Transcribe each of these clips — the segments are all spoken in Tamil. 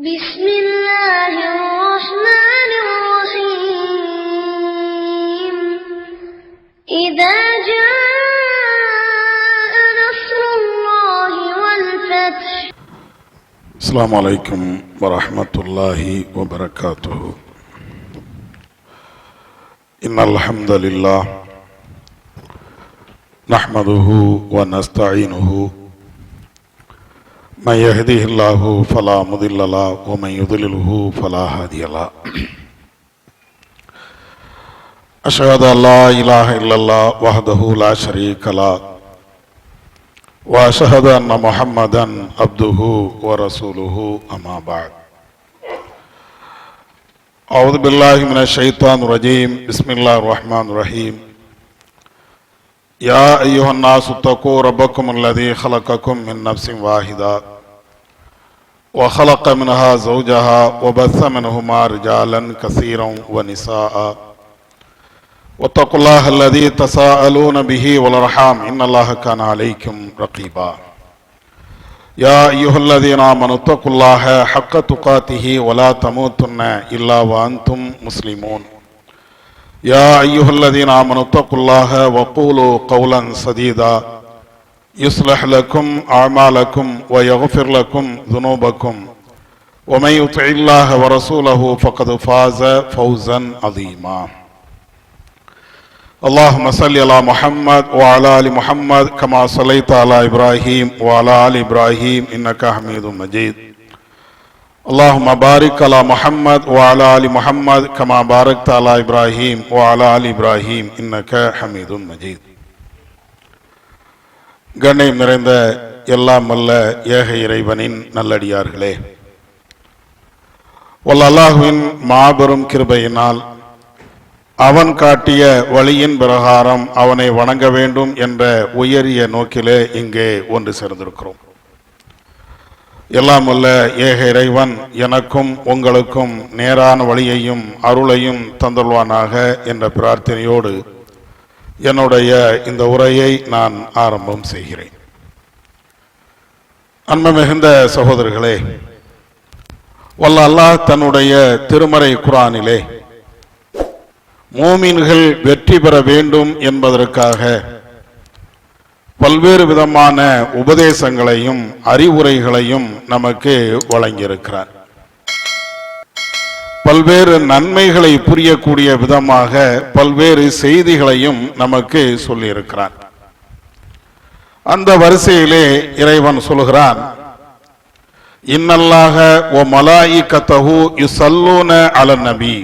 بسم الله الرحمن الرحيم إذا جاء نصر الله والفتح. السلام عليكم ورحمة الله وبركاته. إن الحمد لله نحمده ونستعينه من يهده الله فلا مضل له ومن يضلله فلا هادي له. أشهد أن لا إله إلا الله وحده لا شريك له وأشهد أن محمدا عبده ورسوله أما بعد. أعوذ بالله من الشيطان الرجيم. بسم الله الرحمن الرحيم. يا أيها الناس اتقوا ربكم الذي خلقكم من نفس واحدة وخلق منها زوجها وبث منهما رجالا كثيرا ونساء واتقوا الله الذي تساءلون به والأرحام إن الله كان عليكم رقيبا. يا أيها الذين آمنوا اتقوا الله حق تقاته ولا تموتن إلا وأنتم مسلمون. يا أيها الذين آمنوا اتقوا الله وقولوا قولا سديدا يصلح لكم أعمالكم ويغفر لكم ذنوبكم ومن يطع الله ورسوله فقد فاز فوزا عظيما. اللهم صل على محمد وعلى آل محمد كما صليت على إبراهيم وعلى آل إبراهيم إنك حميد مجيد. اللهم بارك على محمد وعلى آل محمد كما باركت على إبراهيم وعلى آل إبراهيم إنك حميد مجيد. கண்ணியம் நிறைந்த எல்லாம் வல்ல ஏக இறைவனின் நல்லடியார்களே, வல்ல அல்லாஹ்வின் மாபெரும் கிருபையினால் அவன் காட்டிய வழியின் பிரகாரம் அவனை வணங்க வேண்டும் என்ற உயரிய நோக்கிலே இங்கே ஒன்று சேர்ந்திருக்கிறோம். எல்லாம் வல்ல ஏக இறைவன் எனக்கும் உங்களுக்கும் நேரான வழியையும் அருளையும் தந்தல்வானாக என்ற பிரார்த்தனையோடு என்னுடைய இந்த உரையை நான் ஆரம்பம் செய்கிறேன். அன்பு மிகுந்த சகோதரர்களே, வல்ல அல்லாஹ் தன்னுடைய திருமறை குர்ஆனிலே மூமின்கள் வெற்றி பெற வேண்டும் என்பதற்காக பல்வேறு விதமான உபதேசங்களையும் அறிவுரைகளையும் நமக்கு வழங்கியிருக்கிறார். பல்வேறு நன்மைகளை புரியக்கூடிய விதமாக பல்வேறு செய்திகளையும் நமக்கு சொல்லியிருக்கிறார். அந்த வரிசையிலே இறைவன் சொல்கிறான், இன்னல்லாஹ வ மலாயிகத்தஹு யுஸல்லூன அலன் நபி.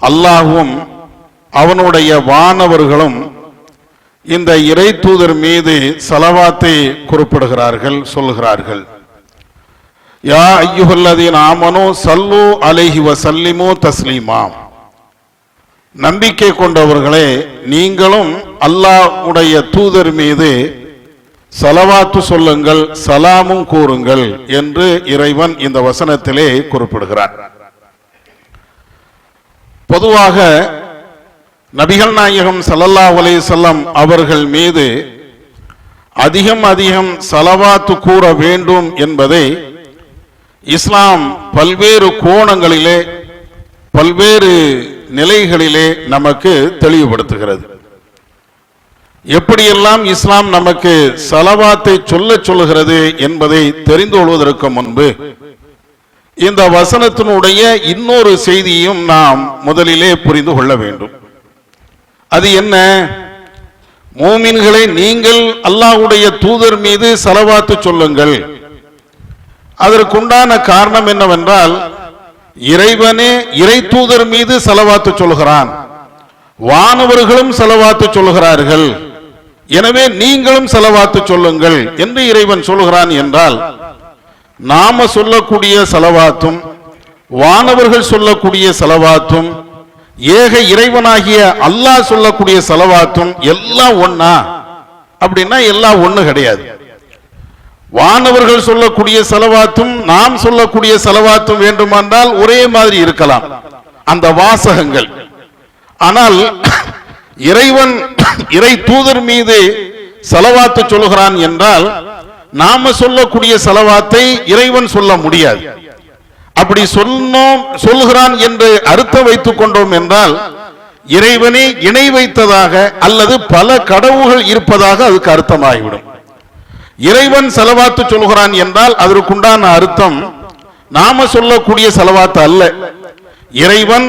அல்லாஹ்வும் அவனுடைய வானவர்களும் இந்த இறை தூதர் மீது ஸலவாத்தை குறிப்பிடுகிறார்கள், சொல்கிறார்கள். யா அய்யுஹல்லதீன ஆமனூ ஸல்லூ அலைஹி வஸல்லிமூ தஸ்லீமா. நம்பிக்கை கொண்டவர்களே, நீங்களும் அல்லாஹ்வுடைய தூதர் மீது ஸலவாத்து சொல்லுங்கள், சலாமும் கூறுங்கள் என்று இறைவன் இந்த வசனத்திலே குறிப்பிடுகிறார். பொதுவாக நபிகள் நாயகம் ஸல்லல்லாஹு அலைஹி வஸல்லம் அவர்கள் மீது அதிகம் ஸலவாத்து கூற வேண்டும் என்பதை இஸ்லாம் பல்வேறு கோணங்களிலே பல்வேறு நிலைகளிலே நமக்கு தெளிவுபடுத்துகிறது. எப்படியெல்லாம் இஸ்லாம் நமக்கு ஸலவாத்தை சொல்லுகிறது என்பதை தெரிந்து கொள்வதற்கு முன்பு இந்த வசனத்தினுடைய இன்னொரு செய்தியும் நாம் முதலிலே புரிந்து கொள்ள வேண்டும். அது என்ன? மூமின்களை நீங்கள் அல்லாஹ்வுடைய தூதர் மீது ஸலவாத்து சொல்லுங்கள். அதற்குண்டான காரணம் என்னவென்றால், இறைவனே இறை தூதர் மீது ஸலவாத்து சொல்கிறான், வானவர்களும் ஸலவாத்து சொல்கிறார்கள், எனவே நீங்களும் ஸலவாத்து சொல்லுங்கள் என்று இறைவன் சொல்கிறான் என்றால், நாம சொல்லக்கூடிய ஸலவாத்தும் வானவர்கள் சொல்லக்கூடிய ஸலவாத்தும் ஏக இறைவனாகிய அல்லாஹ் சொல்லக்கூடிய ஸலவாத்தும் எல்லாம் ஒண்ணா அப்படின்னா எல்லாம் ஒண்ணு கிடையாது. வானவர்கள் சொல்லக்கூடிய ஸலவாத்தும் நாம் சொல்லக்கூடிய ஸலவாத்தும் வேண்டுமென்றால் ஒரே மாதிரி இருக்கலாம் அந்த வாசகங்கள். ஆனால் இறைவன் இறை தூதர் மீது ஸலவாத்து சொல்கிறான் என்றால் நாம சொல்லக்கூடிய ஸலவாத்தை இறைவன் சொல்ல முடியாது. அப்படி சொல்கிறான் என்று அர்த்தம் வைத்துக் கொண்டோம் என்றால் இறைவனை இணை வைத்ததாக அல்லது பல கடவுள்கள் இருப்பதாக அதுக்கு அர்த்தமாகிவிடும். இறைவன் ஸலவாத்து சொல்கிறான் என்றால் அதற்குண்டான அர்த்தம் நாம சொல்லக்கூடிய ஸலவாத்து அல்ல. இறைவன்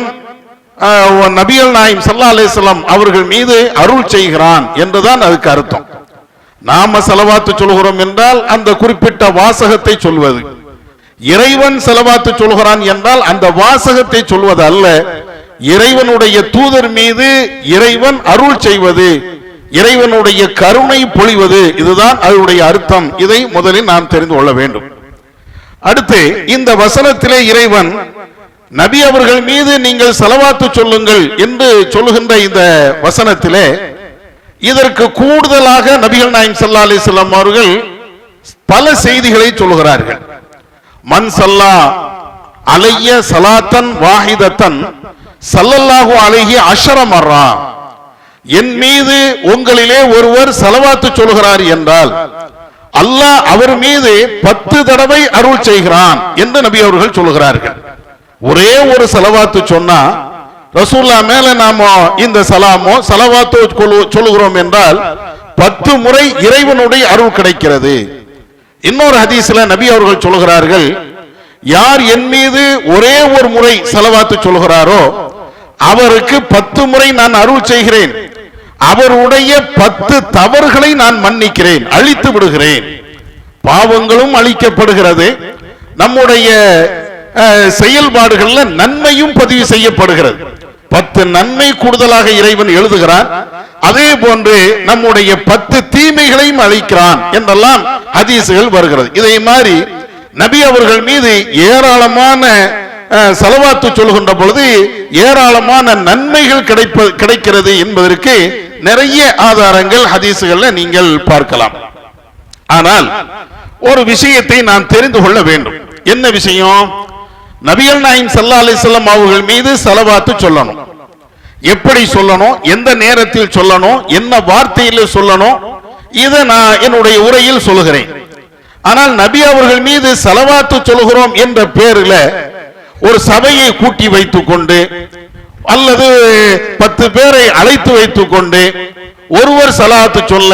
நபிகள் நாயகம் ஸல்லல்லாஹு அலைஹி வஸல்லம் அவர்கள் மீது அருள் செய்கிறான் என்றுதான் அதுக்கு அர்த்தம். நாம ஸலவாத்து சொல்கிறோம் என்றால் அந்த குறிப்பிட்ட வாசகத்தை சொல்வது. இறைவன் ஸலவாத்து சொல்கிறான் என்றால் அந்த வாசகத்தை சொல்வது அல்ல, இறைவனுடைய தூதர் மீது இறைவன் அருள் செய்வது, இறைவனுடைய கருணை பொழிவது, இதுதான் அதனுடைய அர்த்தம். இதை முதலில் நாம் தெரிந்து கொள்ள வேண்டும். அடுத்து இந்த வசனத்திலே இறைவன் நபி அவர்கள் மீது நீங்கள் ஸலவாத்து சொல்லுங்கள் என்று சொல்லுகின்ற இந்த வசனத்திலே இதற்கு கூடுதலாக நபிகள் நாயகம் ஸல்லல்லாஹு அலைஹி வஸல்லம் அவர்கள் பல செய்திகளை சொல்கிறார்கள். மன் ஸல்லா அலைய ஸலாத்தன் வாஹிதத்தன் ஸல்லல்லாஹு அலைஹி அஷர மர்ரா, என் மீது உங்களிலே ஒருவர் ஸலவாத்து சொல்கிறார் என்றால் அல்லாஹ் அவர் மீது 10 தடவை அருள் செய்கிறான் என்று நபி அவர்கள் சொல்கிறார்கள். ஒரே ஒரு ஸலவாத்து சொன்னா ரசூலுல்லாஹ் மேல நாம இந்த சலாமோ ஸலவாத்தோ சொல்லுகிறோம் என்றால் 10 முறை இறைவனுடைய அருள் கிடைக்கிறது. இன்னொரு ஹதீஸ்ல நபி அவர்கள் சொல்கிறார்கள், யார் என் மீது ஒரே ஒரு முறை ஸலவாத்து சொல்கிறாரோ அவருக்கு 10 முறை நான் அருள் செய்கிறேன், அவருடைய 10 தவறுகளை நான் மன்னிக்கிறேன், அழித்து விடுகிறேன். பாவங்களும் அழிக்கப்படுகிறது, நம்முடைய செயல்பாடுகள்ல நன்மையும் பதிவு செய்யப்படுகிறது. 10 நன்மை கூடுதலாக இறைவன் எழுதுகிறான், அதே போன்று நம்முடைய 10 தீமைகளையும் அழிக்கிறான் என்றெல்லாம் ஹதீசுகள் வருகிறது. இதை மாதிரி நபி அவர்கள் மீது ஏராளமான ஸலவாத்து சொல்கின்ற பொழுது ஏராளமான நன்மைகள் கிடைக்கிறது என்பதற்கு நிறைய ஆதாரங்கள் ஹதீசுகள்ல நீங்கள் பார்க்கலாம். ஆனால் ஒரு விஷயத்தை நாம் தெரிந்து கொள்ள வேண்டும். என்ன விஷயம்? நபிகள் நாயகம் ஸல்லல்லாஹு அலைஹி வஸல்லம் அவர்கள் மீது ஸலவாத்து சொல்லணும். எப்படி சொல்லணும், எந்த நேரத்தில் சொல்லணும், என்ன வார்த்தையில் சொல்லணும், இதை நான் என்னுடைய உரையில் சொல்லுகிறேன். ஆனால் நபி அவர்கள் மீது ஸலவாத்து சொல்கிறோம் என்ற பேரில் ஒரு சபையை கூட்டி வைத்துக் கொண்டு அல்லது 10 பேரை அழைத்து வைத்துக் கொண்டு ஒருவர் ஸலவாத்து சொல்ல,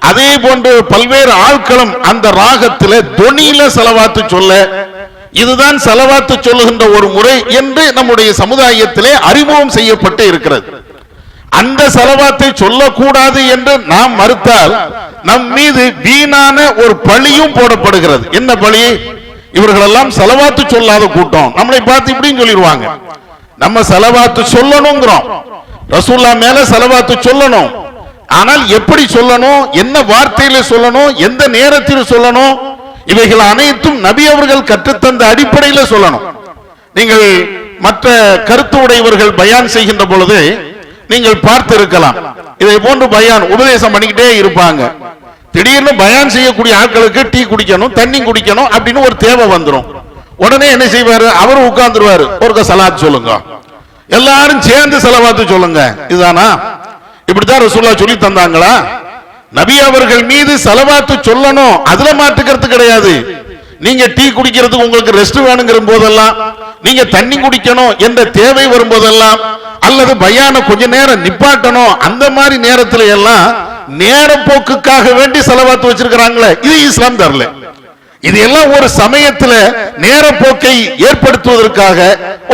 அதே போன்று பல்வேறு ஆட்களும் அந்த ராகத்தில் தொனியில ஸலவாத்து சொல்ல, இதுதான் ஸலவாத்து சொல்லுகின்ற ஒரு முறை என்று நம்முடைய சமுதாயத்திலே அறிமுகம் செய்யப்பட்டு இருக்கிறது. அந்த ஸலவாத்தை சொல்லக்கூடாது என்று நாம் மறுத்தால் நம் மீது வீணான ஒரு பழியும் போடப்படுகிறது. என்ன பழி? இவர்களெல்லாம் ஸலவாத்து சொல்லாத கூட்டம், நம்மளை பார்த்து இப்படின்னு சொல்லிடுவாங்க. நம்ம ஸலவாத்து சொல்லணுங்கிறோம், ரசூலுல்லாஹ் மேல ஸலவாத்து சொல்லணும். ஆனால் எப்படி சொல்லணும், என்ன வார்த்தையில சொல்லணும், எந்த நேரத்தில் சொல்லணும், இவைகள் அனைத்தும் நபி அவர்கள் கற்றுத்தந்த அடிப்படையில் சொல்லணும். நீங்கள் மற்ற கருத்து உடையவர்கள் பயான் செய்கின்ற பொழுது நீங்கள் பார்த்து இருக்கலாம், இதை போன்று பயான் உபதேசம் பண்ணிக்கிட்டே இருப்பாங்க. திடீர்னு பயான் செய்யக்கூடிய ஆட்களுக்கு டீ குடிக்கணும், தண்ணி குடிக்கணும் அப்படின்னு ஒரு தேவை வந்துடும். உடனே என்ன செய்வாரு, அவரு உட்கார்ந்துருவாரு, ஒரு ஸலவாத் சொல்லுங்க, எல்லாரும் சேர்ந்து ஸலவாத்து சொல்லுங்க. இதுதானா? இப்படித்தான் ரசூலுல்லாஹ் சொல்லி தந்தாங்களா? நபி அவர்கள் மீது ஸலவாத்து சொல்லணும், அதுல மாற்றுக்கிறது கிடையாது. நீங்க டீ குடிக்கிறதுக்கு உங்களுக்கு ரெஸ்ட் வேணுங்கிற போதெல்லாம், நீங்க தண்ணி குடிக்கணும் என்ற தேவை வரும் போதெல்லாம், அல்லது பயான கொஞ்ச நேரம் நிப்பாட்டணும் அந்த மாதிரி நேரத்துல எல்லாம் நேரப்போக்குக்காக வேண்டி ஸலவாத்து வச்சிருக்கிறாங்களே, இது இஸ்லாம் தரல. இது எல்லாம் ஒரு சமயத்துல நேரப்போக்கை ஏற்படுத்துவதற்காக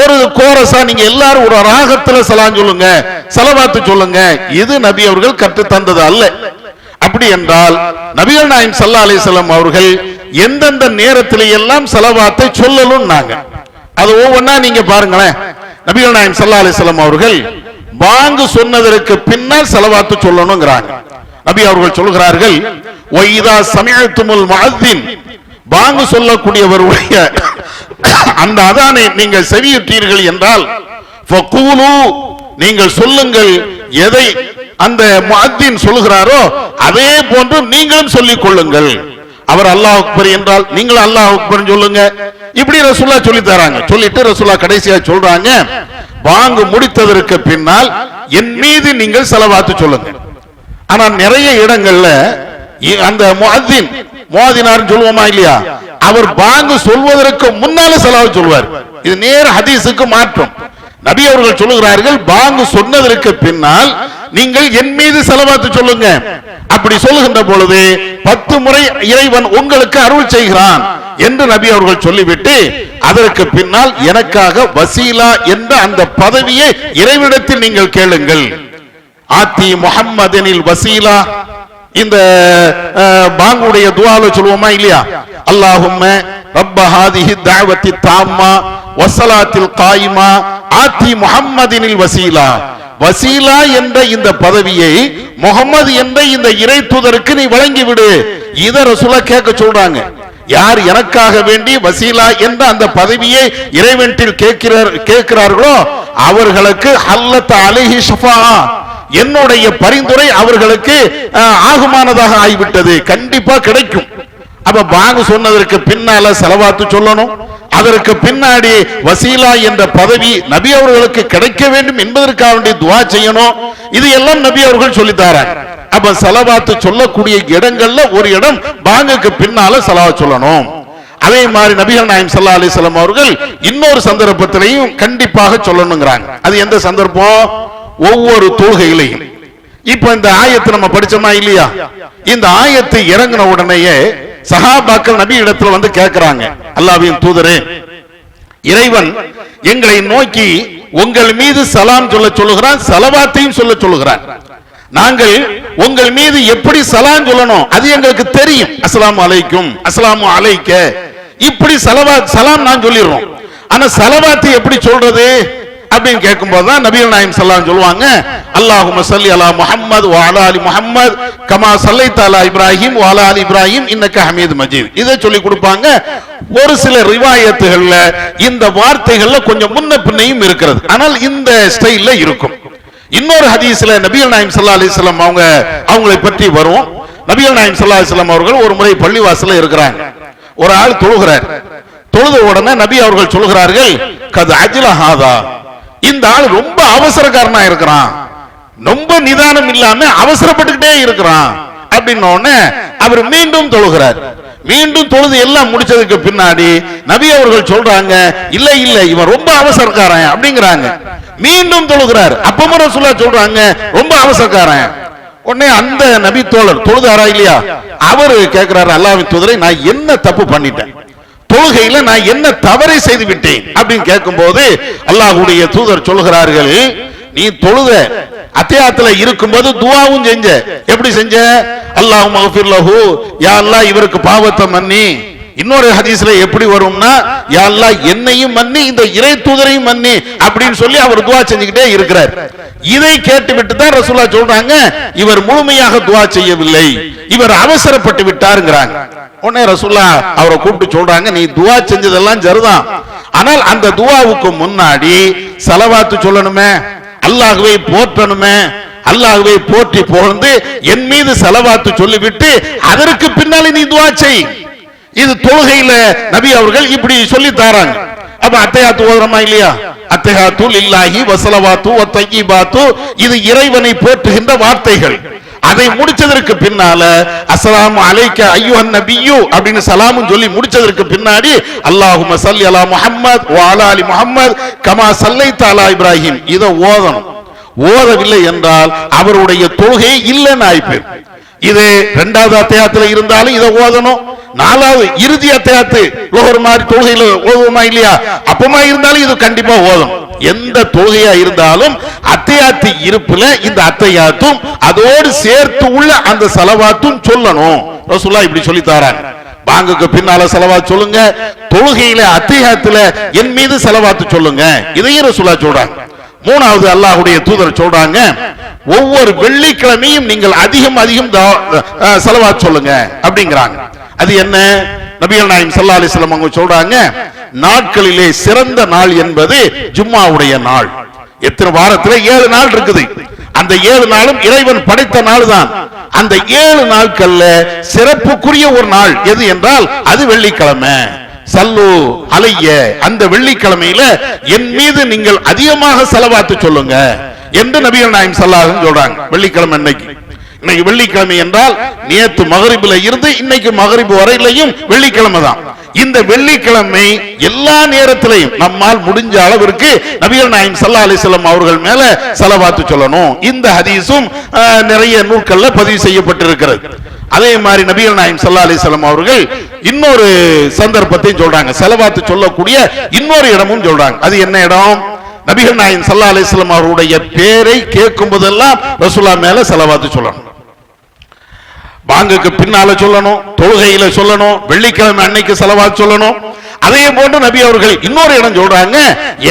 ஒரு கோரஸா நீங்க எல்லாரும் ஒரு ராகத்துல சலாம் சொல்லுங்க, ஸலவாத்து சொல்லுங்க, இது நபி அவர்கள் கற்று தந்தது அல்ல. அப்படி என்றால் நபிகள் நாயகம் ஸல்லல்லாஹு அலைஹி வஸல்லம் அவர்கள் எந்தெந்த நேரத்திலே எல்லாம் ஸலவாத்தை சொல்லணும் நாங்க அது ஒவ்வொன்னா நீங்க பாருங்களேன். நபிகள் நாயகம் ஸல்லல்லாஹு அலைஹி வஸல்லம் அவர்கள் பாங்கு சொன்னதற்கு பின்னால் ஸலவாத்து சொல்லணும்ங்கறாங்க. நபி அவர்கள் சொல்கிறார்கள், வைதா சமிஅத்துமுல் முஅத்தின், பாங்கு சொல்லக்கூடியவருடைய அந்த அதானை நீங்கள் செவியுற்றீர்கள் என்றால் ஃபகூலு, நீங்கள் சொல்லுங்கள், எதை அந்த முஅத்தின் சொல்கிறாரோ அதே போன்று நீங்களும் சொல்லிக் கொள்ளுங்கள். அவர் அல்லாஹ் அக்பர் என்றால் நீங்கள் அல்லாஹ் அக்பர் சொல்லுங்க. இப்படி ரசூலுல்லாஹ் சொல்லி தராங்க. சொல்லிட்டு ரசூலுல்லாஹ் கடைசியா சொல்றாங்க, பாங்கு முடித்ததற்கு பின்னால் என் மீது நீங்கள் ஸலவாத்து சொல்லுங்க. ஆனா நிறைய இடங்கள்ல அந்த முஅத்தின் மோதினார்னு சொல்லுவோமா இல்லையா? அவர் பாங்கு சொல்வதற்கு முன்னால ஸலவாத் சொல்வார். இது நேர ஹதீஸுக்கு மாற்றம். நபி அவர்கள் சொல்லுகிறார்கள், பாங்கு சொன்னதற்கு பின்னால் நீங்கள் என் மீது ஸலவாத் சொல்லுங்க. அப்படி சொல்லுகின்ற பொழுது 10 முறை இறைவன் உங்களுக்கு அருள் செய்கிறான் என்று நபி அவர்கள் சொல்லிவிட்டு அதற்கு பின்னால் எனக்காக வசீலா என்ற அந்த பதவியை இறைவனிடத்தில் நீங்கள் கேளுங்கள். ஆத்தி முஹம்மதனில் வசீலா, இந்த பாங்குடைய துஆல சொல்லுவோமா இல்லையா? அல்லாஹும்ம ரப்ப ஹாதிஹி தஅவத்தி தாம்மா வஸ்ஸலாத்தில் காயிமா ஆத்தி முஹம்மதினில் வசீலா. வசீலா என்ற இந்த பதவியை முகமது என்ற இந்த இறை தூதருக்கு நீ வழங்கிவிடு. இத ரசூலா கேட்க சொல்றாங்க. யார் எனக்காக வேண்டி வசீலா என்ற அந்த பதவியை இறைவனில் கேட்கிறார்களோ அவர்களுக்கு ஹல்லத் அலைஹி ஷஃபா, என்னுடைய பரிந்துரை அவர்களுக்கு ஆகுமானதாக ஆகிவிட்டது, கண்டிப்பா கிடைக்கும். அப்ப பாங்கு சொன்னதற்கு பின்னால ஸலவாத்து சொல்லணும். அதற்கு பின்னாடி வசீலா என்ற பதவி நபி அவர்களுக்கு கிடைக்க வேண்டும் என்பதற்காக வேண்டி துஆ செய்யணும். இது எல்லாம் நபி அவர்கள் சொல்லித்தாராங்க. அப்ப ஸலவாத்து சொல்லக்கூடிய இடங்கள்ல ஒரு இடம் பாங்குக்கு பின்னால ஸலவாத் சொல்லணும். அதே மாதிரி நபிகள் நாயகம் ஸல்லல்லாஹு அலைஹி வஸல்லம் அவர்கள் இன்னொரு சந்தர்ப்பத்திலையும் கண்டிப்பாக சொல்லணும்ங்கறாங்க. அது எந்த சந்தர்ப்பம்? ஒவ்வொரு தொழுகையிலையும். இப்ப இந்த ஆயத்தை நம்ம படிச்சோமா இல்லையா? இந்த ஆயத்தை இறங்கின உடனேயே சஹாபாக்கள் நபி இடத்துல வந்து கேட்கிறாங்க, அல்லாஹ்வின் தூதரே, இறைவன் எங்களை நோக்கி உங்கள் மீது சலாம் சொல்ல சொல்லுகிறான், ஸலவாத்தையும் சொல்ல சொல்லுகிறான். நாங்கள் உங்கள் மீது எப்படி சலாம் சொல்லணும் அது எங்களுக்கு தெரியும். அஸ்ஸலாமு அலைக்கும், அஸ்ஸலாமு அலைக்க, இப்படி சலாம் நான் சொல்லிடுறோம். ஆனா ஸலவாத்தை எப்படி சொல்றது அப்படின்னு கேட்கும்போது தான் நபிகள் நாயகம் ஸல்லல்லாஹு அலைஹி சொல்லுவாங்க, அல்லாஹும்ம ஸல்லி அலா முஹம்மத் வ அலா அலி முஹம்மத் கமா ஸல்லைத அலா இப்ராஹிம் வ அலா அலி இப்ராஹிம் இன்னக ஹமீது மஜீத். இதை சொல்லி கொடுப்பாங்க. ஒரு சில ரிவாயத்துகள்ல இந்த வார்த்தைகள்ல கொஞ்சம் முன்ன பின்னையும் இருக்கிறது, ஆனால் இந்த ஸ்டைல்ல இருக்கும். இன்னொரு ஹதீஸ்ல நபிகள் நாயகம் ஸல்லல்லாஹு அலைஹி வஸல்லம் அவங்களை பற்றி வரும். நபிகள் நாயகம் ஸல்லல்லாஹு அலைஹி வஸல்லம் அவர்கள் ஒரு முறை பள்ளிவாசல்ல இருக்கிறாங்க. ஒரு ஆள் தொழுகிறார். தொழுத உடனே நபி அவர்கள் சொல்கிறார்கள், கத் அஜ்ல ஹாதா, இந்த ஆள் ரொம்ப அவசரக்காரனா இருக்கிறான், ரொம்ப நிதானம் இல்லாம அவசரப்பட்டுக்கிட்டே இருக்கிறான் அப்படின்ன உடனே அவர் மீண்டும் தொழுகிறார். மீண்டும் தொழுது எல்லாம் முடிச்சதுக்கு பின்னாடி நபி அவர்கள் சொல்றாங்க, இல்ல இல்ல இவன் ரொம்ப அவசரக்காரன் அப்படிங்கிறாங்க. மீண்டும் தொழுகிறார். அப்பமும் ரசூலுல்லாஹ் சொல்றாங்க ரொம்ப அவசரக்காரன். உடனே அந்த நபி தோழர் தொழுதாரா இல்லையா, அவரு கேட்கிறாரு, அல்லாஹ்வின் தூதரை, நான் என்ன தப்பு பண்ணிட்டேன், தொழுகையில நான் என்ன தவறை செய்து விட்டேன் அப்படின்னு கேட்கும் போது அல்லாஹ்வுடைய தூதர் சொல்கிறார்கள், நீ தொழுத அத்தியாயத்துல இருக்கும்போது துஆவும் செஞ்ச. எப்படி செஞ்ச? அல்லாஹும்ம ஃபிர் லஹு, யா அல்லாஹ் இவருக்கு பாவத்தை மன்னி. இன்னொரு ஹதீஸ்ல எப்படி வரும்னா, யா அல்லாஹ் என்னையும் மன்னி இந்த இறை தூதரையும் மன்னி அப்படின்னு சொல்லி அவர் துஆ செஞ்சுக்கிட்டே இருக்கிறார். இதை கேட்டுவிட்டு தான் ரசூலுல்லாஹ் சொல்றாங்க, இவர் முழுமையாக துஆ செய்யவில்லை, இவர் அவசரப்பட்டு விட்டாருங்கிறாங்க. உடனே ரசூலுல்லாஹ் அவரை கூப்பிட்டு சொல்றாங்க, நீ துஆ செஞ்சதெல்லாம் சரிதான், ஆனால் அந்த துஆவுக்கு முன்னாடி ஸலவாத்து சொல்லணுமே, அல்லாஹ்வை போற்றணுமே, அல்லாஹ்வை போற்றி புகழ்ந்து என் மீது ஸலவாத்து சொல்லிவிட்டு அதற்கு பின்னாலே நீ துஆ செய். இது தொழுகையில நபி அவர்கள் இப்படி சொல்லி தாராங்க. அப்ப அத்தஹியாத்து ஓதுறோமா இல்லையா? அத்தஹியாத்து லில்லாஹி வ ஸலவாத்து வ தய்யிபாத்து, இது இறைவனை போற்றுகின்ற வார்த்தைகள். அதை முடிச்சதற்கு பின்னால அஸ்ஸலாமு அலைக்க அய்யுஹன் நபியு அப்படின்னு சலாமும் சொல்லி முடிச்சதற்கு பின்னாடி அல்லாஹும்ம ஸல்லி அலா முஹம்மத் வ அலா அலி முஹம்மத் கமா ஸல்லைத அலா இப்ராஹிம், இத ஓதணும். ஓதவில்லை என்றால் அவருடைய தொழுகை இல்லைன்னு ஆயிப்போம். இது இரண்டாவது அத்தியாயத்துல இருந்தாலும் இதை ஓதணும். நாலாவது இறுதி அத்தியாயத்து லோகர் மாதிரி தொழுகையில ஓதுவோமா இல்லையா, அப்பமா இருந்தாலும் இது கண்டிப்பா ஓதணும். எந்த தொழுகையா இருந்தாலும் அத்தியாயத்து இருப்புல இந்த அத்தியாயத்தும் அதோடு சேர்த்து உள்ள அந்த ஸலவாத்தும் சொல்லணும். ரசூலுல்லாஹ் இப்படி சொல்லி தாராங்க. பாங்குக்கு பின்னால ஸலவாத் சொல்லுங்க, தொழுகையில அத்தியாயத்துல என் மீது ஸலவாத்து சொல்லுங்க, இதையும் ரசூலுல்லாஹ் சொல்றாங்க. மூணாவது அல்லாஹ்வுடைய தூதர் சொல்றாங்க, ஒவ்வொரு வெள்ளிக்கிழமையும் நீங்கள் அதிகம் ஸலவாத் சொல்லுங்க அப்படிங்கிறாங்க. அது என்ன? நபிகள் நாயகம் ஸல்லல்லாஹு அலைஹி வஸல்லம் அவங்க சொல்றாங்க, நாட்களிலே சிறந்த நாள் என்பது ஜும்மாவுடைய நாள். எத்தனை வாரத்துல 7 நாள் இருக்குது, அந்த 7 நாளும் இறைவன் படைத்த நாள் தான். அந்த 7 நாட்கள்ல சிறப்புக்குரிய ஒரு நாள் எது என்றால் அது வெள்ளிக்கிழமை. சல்லு அலைய, அந்த வெள்ளிக்கிழமையில என் மீது நீங்கள் அதிகமாக ஸலவாத்து சொல்லுங்க என்று நபிகள் நாயகம் ஸல்லல்லாஹு அலைஹி வஸல்லம் சொல்றாங்க. வெள்ளிக்கிழமை அன்னைக்கு இன்னைக்கு வெள்ளிக்கிழமை என்றால் நேத்து மகரிபில இருந்து இன்னைக்கு மகரிபு வரையிலையும் வெள்ளிக்கிழமை தான். இந்த வெள்ளிக்கிழமை எல்லா நேரத்திலையும் நம்மால் முடிஞ்ச அளவிற்கு நபிகள் நாயகம் ஸல்லல்லாஹு அலைஹி வஸல்லம் அவர்கள் மேல ஸலவாத்து சொல்லணும். இந்த ஹதீஸும் நிறைய நூல்கள்ல பதிவு செய்யப்பட்டிருக்கிறது. அதே மாதிரி நபிகள் நாயகம் ஸல்லல்லாஹு அலைஹி வஸல்லம் அவர்கள் இன்னொரு சந்தர்ப்பத்தையும் சொல்றாங்க, ஸலவாத்து சொல்லக்கூடிய இன்னொரு இடமும் சொல்றாங்க. அது என்ன இடம்? நபிகள் நாயகம் ஸல்லல்லாஹு அலைஹி வஸல்லம் அவருடைய பேரை கேட்கும் போதெல்லாம் ரசூலுல்லாஹ் மேல ஸலவாத்து சொல்லணும். பாங்குக்கு பின்னால சொல்லணும், தொழுகையில சொல்லணும், வெள்ளிக்கிழமை அன்னைக்கு ஸலவாத் சொல்லணும். அதே போன்று நபி அவர்கள் இன்னொரு இடம் சொல்றாங்க,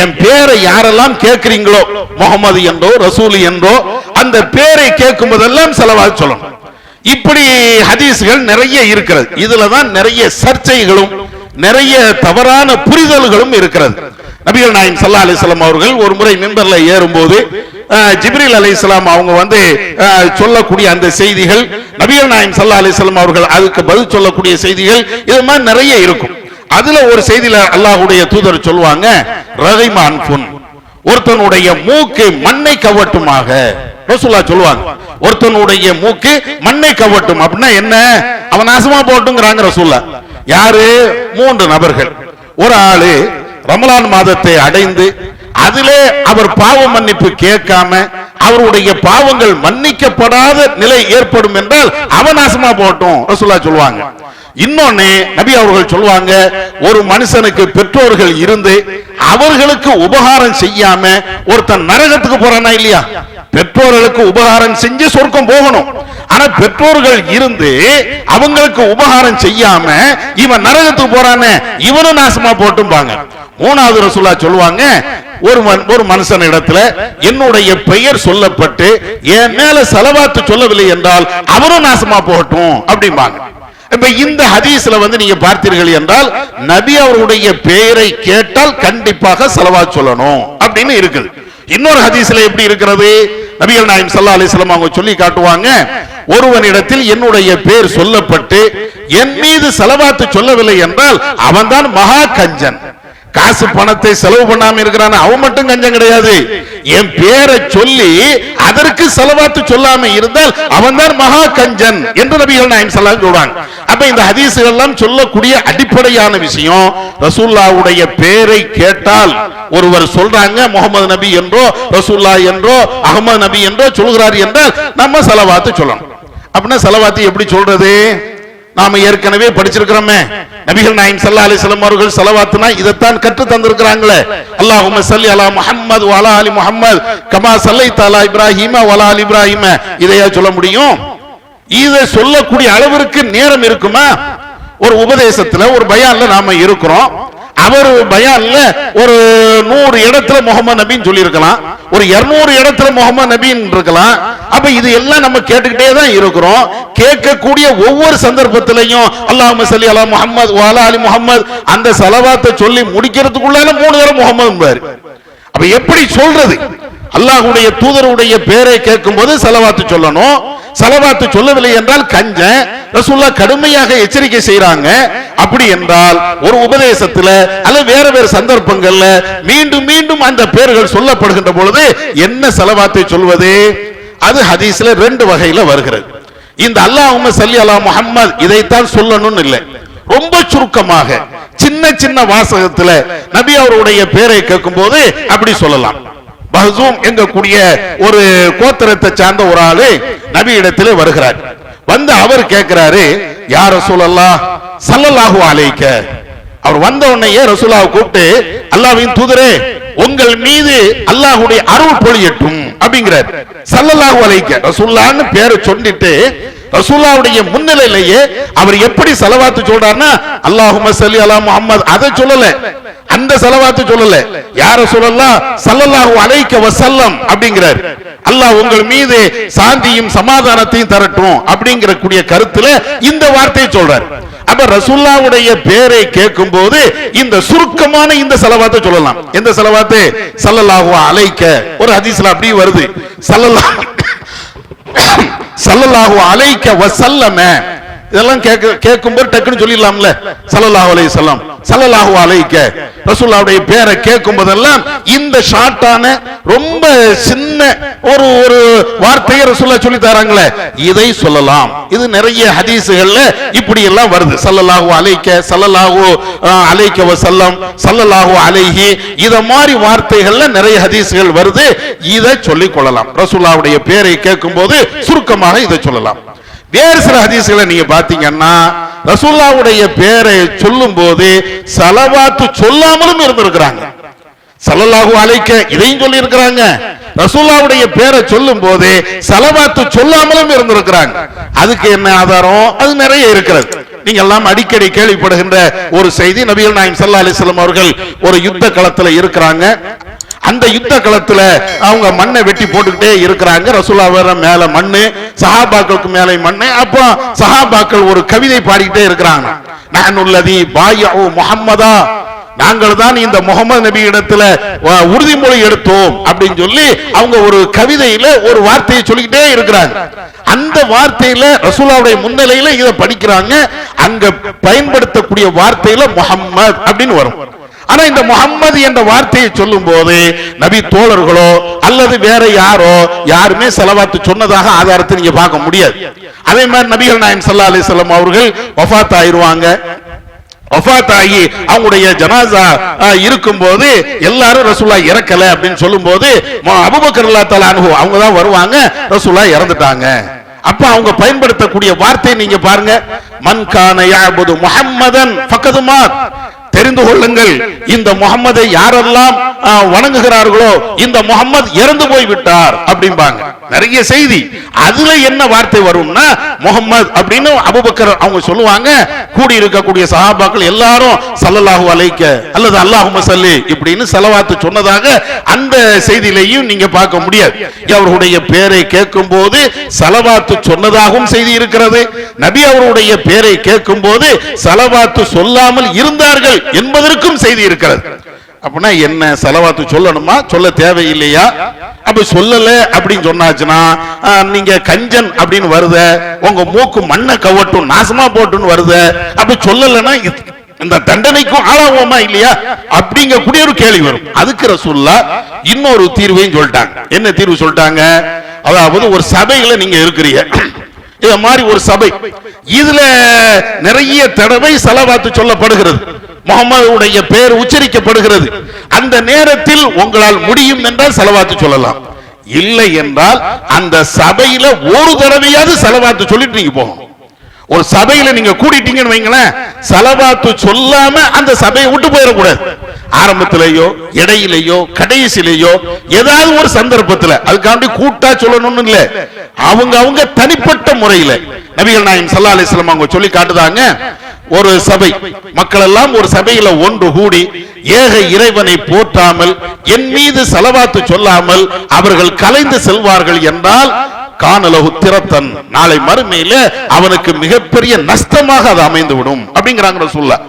என் பேரை யாரெல்லாம் கேட்கிறீங்களோ, முகமது என்றோ ரசூல் என்றோ, அந்த பேரை கேட்கும் போதெல்லாம் ஸலவாத் சொல்லணும். இப்படி ஹதீஸ்கள் நிறைய இருக்கிறது. இதுலதான் நிறைய சர்ச்சைகளும் நிறைய தவறான புரிதல்களும் இருக்கிறது. நபிகள் நாயகம் ஸல்லல்லாஹு அலைஹி வஸல்லம் அவர்கள் ஒரு முறை மிம்பர்ல ஏறும்போது ஜிப்ரீல் அலைஹிஸ்ஸலாம் அவங்க சொல்லக்கூடிய அந்த செய்திகள், நபிகள் நாயகம் ஸல்லல்லாஹு அலைஹி வஸல்லம் அவர்கள் அதுக்கு பதில் சொல்லக்கூடிய செய்திகள், இது மாதிரி நிறைய இருக்கும். அதுல ஒரு செய்தியில அல்லாஹ்வுடைய தூதர் சொல்லுவாங்க, ரஹிமான் ஃபுன், ஒருத்தனுடைய மூக்கு மண்ணை கவட்டுமாக. ரசூலுல்லாஹ் சொல்லுவாங்க, ஒருத்தனுடைய மூக்கு மண்ணை கவட்டும் அப்படின்னா என்ன? அவன் நாசமா போட்டுங்கிறாங்க ரசூலுல்லாஹ். யாரு? 3 நபர்கள். ஒரு ஆளு ரமலான் மாதத்தை அடைந்து அதிலே அவர் பாவ மன்னிப்பு கேட்காம அவருடைய பாவங்கள் மன்னிக்கப்படாத நிலை ஏற்படும் என்றால் அவன் நாசமா போட்டும் ரசூலுல்லாஹ் சொல்லுவாங்க. இன்னொன்னு நபி அவர்கள் சொல்லுவாங்க, ஒரு மனுஷனுக்கு பெற்றோர்கள் இருந்து அவர்களுக்கு உபகாரம் செய்யாம ஒருத்தன் நரகத்துக்கு போறானா இல்லையா? பெற்றோர்களுக்கு உபகாரம் செஞ்சு சொர்க்கம் போகணும். ஆனா பெற்றோர்கள் இருந்து அவங்களுக்கு உபகாரம் செய்யாம இவன் நரகத்துக்கு போறானே, இவனும் நாசமா போட்டும்பாங்க. 3வது ரசூலுல்லாஹ் சொல்லுவாங்க, ஒரு மனுஷன் இடத்துல என்னுடைய பெயர் சொல்லப்பட்டு என் மேல ஸலவாத்து சொல்லவில்லை என்றால் அவரும் நாசமா போகட்டும் அப்படிம்பாங்க. இப்ப இந்த ஹதீஸ்ல நீங்க பார்த்தீர்கள் என்றால் நபி அவருடைய பெயரை கேட்டால் கண்டிப்பாக ஸலவாத் சொல்லணும் அப்படின்னு இருக்குது. இன்னொரு ஹதீஸ்ல எப்படி இருக்கிறது? நபிகள் நாயகம் ஸல்லல்லாஹு அலைஹி வஸல்லம் அவங்க சொல்லி காட்டுவாங்க, ஒருவனிடத்தில் என்னுடைய பேர் சொல்லப்பட்டு என் மீது ஸலவாத்து சொல்லவில்லை என்றால் அவன்தான் மகா கஞ்சன். காசு பணத்தை செலவு பண்ணாம இருக்கிறான், அவன் மட்டும் கஞ்சம் கிடையாது. என் பேரை சொல்லி அதற்கு ஸலவாத்து சொல்லாம இருந்தால் அவன் தான் மகா கஞ்சன் என்று நபிகள் நாயகம் ஸல்லல்லாஹு அலைஹி வஸல்லம் சொல்றாங்க. அப்ப இந்த ஹதீஸ்கள் எல்லாம் சொல்லக்கூடிய அடிப்படையான விஷயம், ரசூலுல்லாஹ்வுடைய பேரை கேட்டால் ஒருவர் சொல்றாங்க முகமது நபி என்றோ ரசூலுல்லாஹ் என்றோ அஹ்மது நபி என்றோ சொல்கிறார் என்றால் நம்ம ஸலவாத்து சொல்லணும். அப்படின்னா ஸலவாத்து எப்படி சொல்றது? நாம ஏற்கனவே படிச்சிருக்கிறோமே, நபிகள் நாயகம் ஸல்லல்லாஹு அலைஹி வஸல்லம் அவர்கள் ஸலவாத்துனா இதத்தான் கற்று தந்திருக்கிறாங்களே, அல்லாஹும்ம ஸல்லி அலா முஹம்மது வ அலா ஆலி முஹம்மது கமா ஸல்லைத அலா இப்ராஹீம வ அலா ஆலி இப்ராஹீம. இதையா சொல்ல முடியும்? இதை சொல்லக்கூடிய அளவிற்கு நேரம் இருக்குமா? ஒரு உபதேசத்துல ஒரு பயான்ல நாம இருக்கிறோம், அவர் பயான்ல ஒரு 100 இடத்துல முகமது நபின்னு சொல்லி இருக்கலாம், ஒரு 200 இடத்துல முகமது நபின்னு இருக்கலாம். அப்ப இது எல்லாம் நம்ம கேட்டுக்கிட்டே தான் இருக்கிறோம். கேட்கக்கூடிய ஒவ்வொரு சந்தர்ப்பத்திலையும் அல்லாஹும்ம ஸல்லி அலா முஹம்மது வ அலா ஆலி முஹம்மது அந்த ஸலவாத்தை சொல்லி முடிக்கிறதுக்குள்ளால 3 தடவை முகமது. அப்ப எப்படி சொல்றது? அல்லாஹ்வுடைய தூதருடைய பேரை கேட்கும் போது ஸலவாத்து சொல்லணும். ஸலவாத்து சொல்லவில்லை என்றால் கஞ்சன். ரசூலுல்லாஹ் கடுமையாக எச்சரிக்கை செய்றாங்க. அப்படி என்றால் ஒரு உபதேசத்துல அல்லது வேற வேற சந்தர்ப்பங்கள்ல மீண்டும் மீண்டும் அந்த பெயர்கள் சொல்லப்படுகின்ற பொழுது என்ன ஸலவாத்தை சொல்வது? அது ஹதீஸ்ல 2 வகையில வருகிறது. இந்த அல்லாஹும்ம ஸல்லி அலா முஹம்மது இதைத்தான் சொல்லணும்னு இல்லை, ரொம்ப சுருக்கமாக சின்ன சின்ன வாசகத்துல நபி அவருடைய பெயரை கேட்கும் போது அப்படி சொல்லலாம். மஹ்சூம் என்கக்கூடிய ஒரு கோத்திரத்தை சார்ந்த ஒரு ஆளு நபி இடத்திலே வருகிறார். வந்து அவர் கேட்கிறாரு, யா ரசூலல்லாஹ் ஸல்லல்லாஹு அலைஹி. அவர் வந்த உடனே ரசூலுல்லாஹ் கூப்பிட்டு, அல்லாஹ்வின் தூதரே உங்கள் மீது அல்லாஹ்வுடைய அருள் பொழியட்டும் அப்படிங்கிறார். ஸல்லல்லாஹு அலைஹி ரசூலுல்லாஹ்னு பேரை சொல்லிட்டு ரசூலுல்லாஹ்வுடைய முன்னிலையிலேயே அவர் எப்படி ஸலவாத்து சொல்றாருன்னா அல்லாஹும்ம ஸல்லி அலா முஹம்மது அதை சொல்லல, அந்த ஸலவாத்து சொல்லல, யா ரசூலல்லாஹ் ஸல்லல்லாஹு அலைஹி வஸல்லம் அப்படிங்கிறார். அல்லாஹ் உங்கள் மீது சாந்தியும் சமாதானத்தையும் தரட்டும் அப்படிங்கிற கூடிய கருத்துல இந்த வார்த்தையை சொல்றார். அப்ப ரசூலுல்லாஹ்வுடைய பேரை கேட்கும் போது இந்த சுருக்கமான இந்த ஸலவாத்தை சொல்லலாம். எந்த ஸலவாத்து? ஸல்லல்லாஹு அலைஹி. ஒரு ஹதீஸ்ல அப்படி வருது, ஸல்லல்லாஹு அலைஹி வஸல்லம். இதெல்லாம் கேட்கும்போது டக்குன்னு சொல்லிடலாம்ல ஸல்லல்லாஹு அலைஹி வஸல்லம். ஸல்லல்லாஹு அலைஹி ரசூலுல்லாஹ்வுடைய பேரை கேட்கும் போதெல்லாம் இந்த ஷார்ட்டான ரொம்ப சின்ன ஒரு ஒரு வார்த்தையை ரசூலுல்லாஹ் சொல்லி தராங்களே, இதை சொல்லலாம். இது நிறைய ஹதீஸ்கள்ல இப்படி எல்லாம் வருது. ஸல்லல்லாஹு அலைஹி ஸல்லல்லாஹு அலைஹி வஸல்லம் ஸல்லல்லாஹு அலைஹி இத மாதிரி வார்த்தைகள்ல நிறைய ஹதீஸ்கள் வருது. இதை சொல்லிக் கொள்ளலாம். ரசூலுல்லாஹ்வுடைய பேரை கேட்கும்போது சுருக்கமாக இதை சொல்லலாம். வேறு சில ஹதீஸ்களை நீங்க பாத்தீங்கன்னா ரசூலுல்லாஹ்வுடைய பேரை சொல்லும் போது ஸலவாத்து சொல்லாமலும் இருந்திருக்கிறாங்க. ஸல்லல்லாஹு அலைஹி இதையும் சொல்லி இருக்கிறாங்க. ரசூலுல்லாஹ்வுடைய பேரை சொல்லும் போது ஸலவாத்து சொல்லாமலும் இருந்திருக்கிறாங்க. அதுக்கு என்ன ஆதாரம்? அது நிறைய இருக்கிறது. நீங்க எல்லாம் அடிக்கடி கேள்விப்படுகின்ற ஒரு செய்தி, நபிகள் நாயகம் ஸல்லல்லாஹு அலைஹி வஸல்லம் அவர்கள் ஒரு யுத்த களத்துல இருக்கிறாங்க. அந்த யுத்த களத்துல அவங்க மண்ணை வெட்டி போட்டுக்கிட்டே இருக்கிறாங்க. ரசூலுல்லாஹ் மேல மண்ணு, சஹாபாக்களுக்கு மேலே மண்ணு. அப்போ சஹாபாக்கள் ஒரு கவிதை பாடிக்கிட்டே இருக்கிறாங்க. நஹ்னுல்லதி பாயஉ முஹம்மதா, நாங்கள் தான் இந்த முகமது நபி இடத்துல உறுதிமொழி எடுத்தோம் அப்படின்னு சொல்லி அவங்க ஒரு கவிதையில ஒரு வார்த்தையை சொல்லிக்கிட்டே இருக்கிறாங்க. அந்த வார்த்தையில ரசூலுல்லாஹ்வுடைய முன்னிலையில இதை படிக்கிறாங்க. அங்க பயன்படுத்தக்கூடிய வார்த்தையில முஹம்மது அப்படின்னு வரும். ஆனா இந்த முஹம்மது என்ற வார்த்தையை சொல்லும் போது நபி தோழர்களோ அல்லது வேற யாரோ யாருமே ஸலவாத்து சொன்னதாக ஆதாரத்தை நீங்க பார்க்க முடியாது. அதே மாதிரி நபிகள் நாயகம் ஸல்லல்லாஹு அலைஹி வஸல்லம் அவர்கள் வஃபாத் ஆயிருவாங்க. வஃபாத் ஆகி அவங்களுடைய ஜனாஸா இருக்கும்போது எல்லாரும் ரசூலுல்லாஹ் இறக்கல அப்படின்னு சொல்லும்போது அபூபக்கர் ரலியல்லாஹு தஆலா அன்ஹு அவங்க தான் வருவாங்க. ரசூலுல்லாஹ் இறந்துட்டாங்க. அப்ப அவங்க பயன்படுத்தக்கூடிய வார்த்தை நீங்க பாருங்க, மன் கான யஅபுது முஹம்மதன் ஃபக்கத் மாத், தெரிந்து கொள்ளுங்கள் இந்த முகம்மதை யாரெல்லாம் வணங்குகிறார்களோ இந்த முகம்மது இறந்து போய் விட்டார் அப்படிம்பாங்க. நிறைய செய்தி அதுல என்ன வார்த்தை வரும்னா முகம்மது அப்படின்னு அபூபக்கர் அவங்க சொல்லுவாங்க. கூடி இருக்கக்கூடிய சஹாபாக்கள் எல்லாரும் ஸல்லல்லாஹு அலைஹி அல்லது அல்லாஹும்ம ஸல்லி இப்படின்னு ஸலவாத்து சொன்னதாக அந்த செய்தியிலையும் நீங்க பார்க்க முடியாது. அவருடைய பேரை கேட்கும் போது ஸலவாத்து சொன்னதாகவும் செய்தி இருக்கிறது. நபி அவருடைய பேரை கேட்கும் போது ஸலவாத்து சொல்லாமல் இருந்தார்கள் என்பதற்கும் செய்தி இருக்கிறது. அப்படின்னா என்ன, ஸலவாத்து சொல்லணுமா, சொல்ல தேவையில்லையா? அப்ப சொல்லல அப்படின்னு சொன்னாச்சுன்னா நீங்க கஞ்சன் அப்படின்னு வருத, உங்க மூக்கு மண்ணை கவட்டும் நாசமா போட்டுன்னு வருத, அப்ப சொல்லலன்னா இந்த தண்டனைக்கும் ஆளாகுமா இல்லையா அப்படிங்க கூடிய ஒரு கேள்வி வரும். அதுக்கு ரசூலுல்லாஹ் இன்னொரு தீர்வையும் சொல்லிட்டாங்க. என்ன தீர்வு சொல்லிட்டாங்க? அதாவது ஒரு சபையில நீங்க இருக்கிறீங்க, இது மாதிரி ஒரு சபை, இதுல நிறைய தடவை ஸலவாத்து சொல்லப்படுகிறது, முஹம்மதுடைய பெயர் உச்சரிக்கப்படுகிறது. அந்த நேரத்தில் உங்களால் முடியும் என்றால் ஸலவாத்து சொல்லலாம். இல்லை என்றால் அந்த சபையில ஒரு தடவையாவது ஸலவாத்து சொல்லிட்டு நீங்க போகணும். ஒரு சபையில நீங்க கூடிட்டீங்கன்னு வைங்களேன், ஸலவாத்து சொல்லாம அந்த சபையை விட்டு போயிடக்கூடாது. ஆரம்பத்திலேயோ இடையிலேயோ கடைசியிலேயோ ஏதாவது ஒரு சந்தர்ப்பத்தில், அதுக்காண்டி கூட்டா சொல்லணும்னு இல்ல, அவங்க தனிப்பட்ட முறையில நபிகள் நாயகம் ஸல்லல்லாஹு அலைஹி வஸல்லம் அவங்க சொல்லி காட்டுதாங்க. ஒரு சபை மக்கள் எல்லாம் ஒரு சபையில ஒன்று கூடி ஏக இறைவனை போற்றாமல் என் மீது ஸலவாத்து சொல்லாமல் அவர்கள் கலைந்து செல்வார்கள் என்றால் கானலஹு திரத்தன், நாளை மறுமையில அவனுக்கு மிகப்பெரிய நஷ்டமாக அது அமைந்து விடும் அப்படிங்கிறாங்க ரசூலுல்லாஹ்.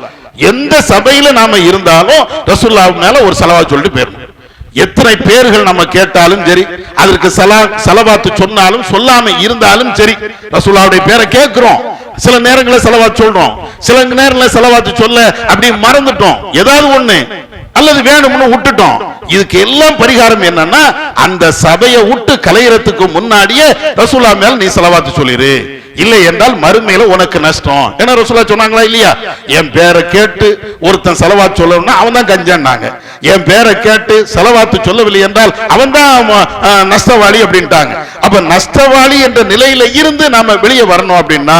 எந்த சபையில நாம இருந்தாலும் ரசூலுல்லாஹ் மேல ஒரு ஸலவாத் சொல்லிட்டு போயிடணும். எத்தனை பேர்கள் நம்ம கேட்டாலும் சரி, அதற்கு ஸலவாத்து சொன்னாலும் சொல்லாம இருந்தாலும் சரி, ரசூலுல்லாஹ்வுடைய பேரை கேட்கிறோம். சில நேரங்களில் ஸலவாத் சொல்றோம், சில நேரங்களில் ஸலவாத்து சொல்ல அப்படி மறந்துட்டோம், ஏதாவது ஒண்ணு அல்லது வேணும்னு விட்டுட்டோம். இதுக்கு எல்லாம் பரிகாரம் என்னன்னா அந்த சபையை விட்டு கலையறதுக்கு முன்னாடியே ரசூலுல்லாஹ் மேல நீ ஸலவாத்து சொல்லிரு, இல்லை என்றால் மறுமையில உனக்கு நஷ்டம். ஏன்னா ரசூலுல்லாஹ் சொன்னாங்களா இல்லையா, என் பேரை கேட்டு ஒருத்தன் ஸலவாத் சொல்லணும்னா அவன் தான் கஞ்சான்னாங்க, என் பேரை கேட்டு ஸலவாத்து சொல்லவில்லை என்றால் அவன் தான் நஷ்டவாளி அப்படின்ட்டாங்க. அப்ப நஷ்டவாளி என்ற நிலையில இருந்து நாம வெளியே வரணும் அப்படின்னா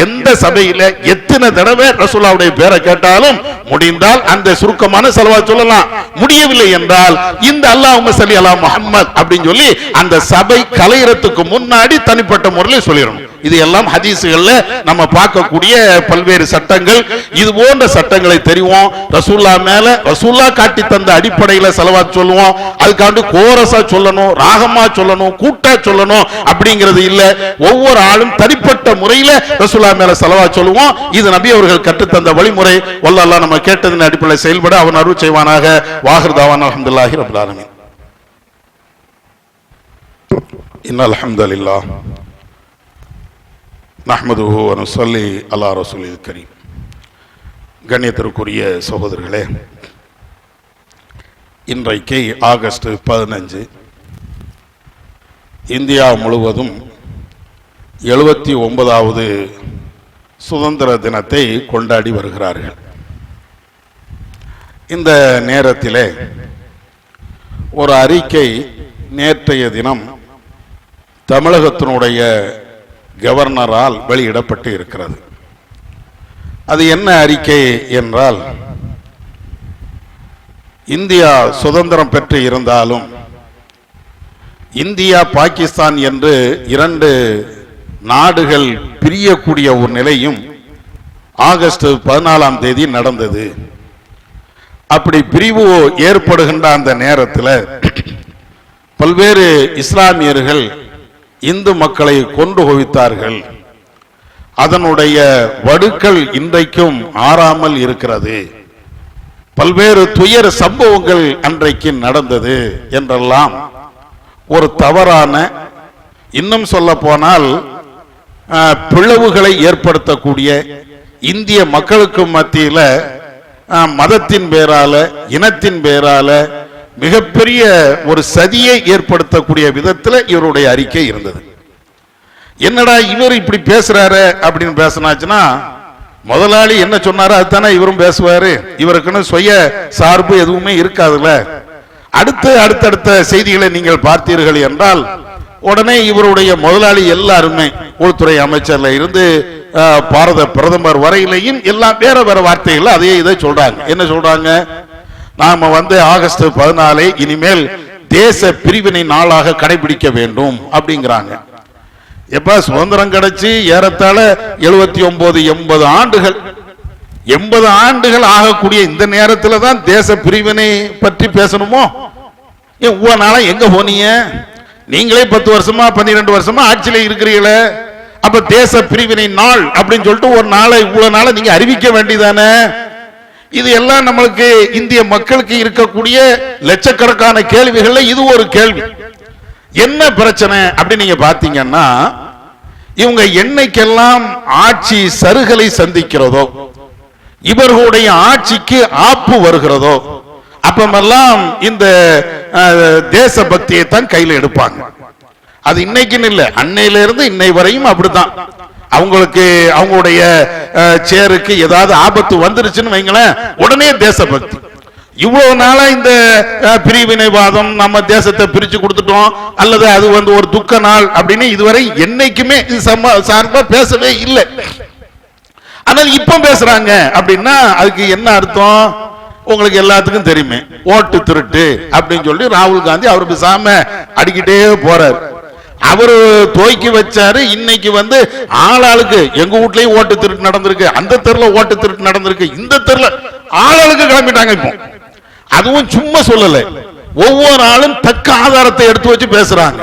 எந்த சபையில எத்தனை தடவை ரசூலுல்லாஹ்வுடைய பேரை கேட்டாலும் முடிந்தால் அந்த சுருக்கமான ஸலவாத் சொல்லலாம். முடியவில்லை என்றால் இந்த அல்லாஹும்ம ஸல்லி அலா முஹம்மத் அப்படின்னு சொல்லி அந்த சபை கலையறதுக்கு முன்னாடி தனிப்பட்ட முறையில் சொல்லிடணும். இது எல்லாம் ஹதீஸ்கள்ல நம்ம பார்க்கக்கூடிய பல்வேறு சட்டங்கள். இது போன்ற சட்டங்களை தெரியும். ரசூலுல்லாஹ் மேல ரசூலுல்லாஹ் காட்டி தந்த அடிப்படையில ஸலவாத் சொல்லுவோம். அதுக்காண்டி கோரஸா சொல்லணும், ராகமா சொல்லணும், கூட்டா சொல்லணும் அப்படிங்கிறது இல்ல. ஒவ்வொரு ஆளும் தனிப்பட்ட முறையில ரசூலுல்லாஹ் மேல ஸலவாத் சொல்லுவோம். இது நபி அவர்கள் கற்றுத்தந்த வழிமுறை. வல்லல்லாஹ் நம்ம கேட்டதின் அடிப்படையில் செயல்பட அவன் அருள் செய்வானாக. வாஹிர் தாவானா அல்ஹம்துலில்லாஹி ரப்பில் ஆலமீன். இன்னல் ஹம்தலில்லாஹ் நஹ்மதுஹு வ நுஸல்லி அலா ரசூலில் கரீம். கண்ணியத்திற்குரிய சகோதரர்களே, இன்றைக்கு ஆகஸ்ட் 15 இந்தியா முழுவதும் 79வது சுதந்திர தினத்தை கொண்டாடி வருகிறார்கள். இந்த நேரத்திலே ஒரு அறிக்கை நேற்றைய தினம் தமிழகத்தினுடைய கவர்னரால் வெளியிடப்பட்டு இருக்கிறது. அது என்ன அறிக்கை என்றால், இந்தியா சுதந்திரம் பெற்று இருந்தாலும் இந்தியா பாகிஸ்தான் என்று 2 நாடுகள் பிரியக்கூடிய ஒரு நிலையும் ஆகஸ்ட் 14ஆம் தேதி நடந்தது. அப்படி பிரிவு ஏற்படுகின்ற அந்த நேரத்தில் பல்வேறு இஸ்லாமியர்கள் இந்து மக்களை கொன்று குவித்தார்கள். அதனுடைய வடுக்கள் இன்றைக்கும் ஆறாமல் இருக்கிறது. பல்வேறு துயர சம்பவங்கள் அன்றைக்கு நடந்தது என்றெல்லாம் ஒரு தவறான, இன்னும் சொல்ல போனால் பிளவுகளை ஏற்படுத்தக்கூடிய, இந்திய மக்களுக்கு மத்தியில மதத்தின் பேரால, இனத்தின் பேரால மிகப்பெரிய ஒரு சதியை ஏற்படுத்தக்கூடிய விதத்தில் இவருடைய அறிக்கை இருந்தது. என்னடா இவர் இப்படி பேசுறாரு அப்படின்னு பேசினாச்சுன்னா, முதலாளி என்ன சொன்னாரோ அதுதானே இவரும் பேசுவாரு, இவருக்குன்னு சுய சார்பு எதுவுமே இருக்காதுல்ல. அடுத்தடுத்த செய்திகளை நீங்கள் பார்த்தீர்கள் என்றால் உடனே இவருடைய முதலாளி எல்லாருமே, உள்துறை அமைச்சர்ல இருந்து பாரத பிரதமர் வரையிலையும் எல்லாம் வேற வேற வார்த்தைகள் அதே இதை சொல்றாங்க. என்ன சொல்றாங்க? நாம ஆகஸ்ட் 14 இனிமேல் தேச பிரிவினை நாளாக கடைபிடிக்க வேண்டும் அப்படிங்கிறாங்க. எப்ப சுதந்திரம் கிடைச்சி ஏறத்தாழ 79-80 ஆண்டுகள், 80 ஆண்டுகள் ஆகக்கூடிய இந்த நேரத்தில் தான் தேச பிரிவினை பற்றி பேசணுமோ? இவ்வளவு நாளா எங்க போனீங்க? நீங்களே 10 வருஷமா 12 வருஷமா ஆட்சியில இருக்கிறீங்களே. அப்ப தேச பிரிவினை நாள் அப்படின்னு சொல்லிட்டு ஒரு நாளை இவ்வளவு நாளை நீங்க அறிவிக்க வேண்டியதானே? இது எல்லாம் நம்மளுக்கு இந்திய மக்களுக்கு இருக்கக்கூடிய லட்சக்கணக்கான கேள்விகள்ல இது ஒரு கேள்வி. என்ன பிரச்சனை அப்படி நீங்க பாத்தீங்கன்னா, இவங்க என்னைக்கெல்லாம் ஆட்சி சருகலை சந்திக்கிறதோ, இவர்களுடைய ஆட்சிக்கு ஆப்பு வருகிறதோ, அப்பமெல்லாம் இந்த தேச பக்தியை தான் கையில் எடுப்பாங்க. அது இன்னைக்குன்னு இல்லை, அன்னையிலிருந்து இன்னை வரையும் அப்படித்தான். அவங்களுக்கு அவங்களுடைய சேருக்கு ஏதாவது ஆபத்து வந்துருச்சுன்னு வைங்களேன், உடனே தேசபக்தி. இவ்வளவு நாளா இந்த பிரிவினைவாதம், நம்ம தேசத்தை பிரிச்சு கொடுத்துட்டோம் அல்லது அது ஒரு துக்க நாள் அப்படின்னு இதுவரை என்னைக்குமே இது சார்பா பேசவே இல்லை. ஆனால் இப்ப பேசுறாங்க அப்படின்னா அதுக்கு என்ன அர்த்தம்? உங்களுக்கு எல்லாத்துக்கும் தெரியுமே, ஓட்டு திருட்டு அப்படின்னு சொல்லி ராகுல் காந்தி அவர் பேசாம அடிக்கிட்டே போறாரு. அவரு துவக்கி வச்சாரு. இன்னைக்கு ஆளாளுக்கு, எங்க வீட்லயும் ஓட்டு திருட்டு நடந்திருக்கு, அந்த தெருல ஓட்டு திருட்டு நடந்திருக்கு, இந்த தெருல ஆளாளுக்கு கிளம்பிட்டாங்க. இப்போ அதுவும் சும்மா சொல்லல, ஒவ்வொரு ஆளும் தக்க ஆதாரத்தை எடுத்து வச்சு பேசுறாங்க.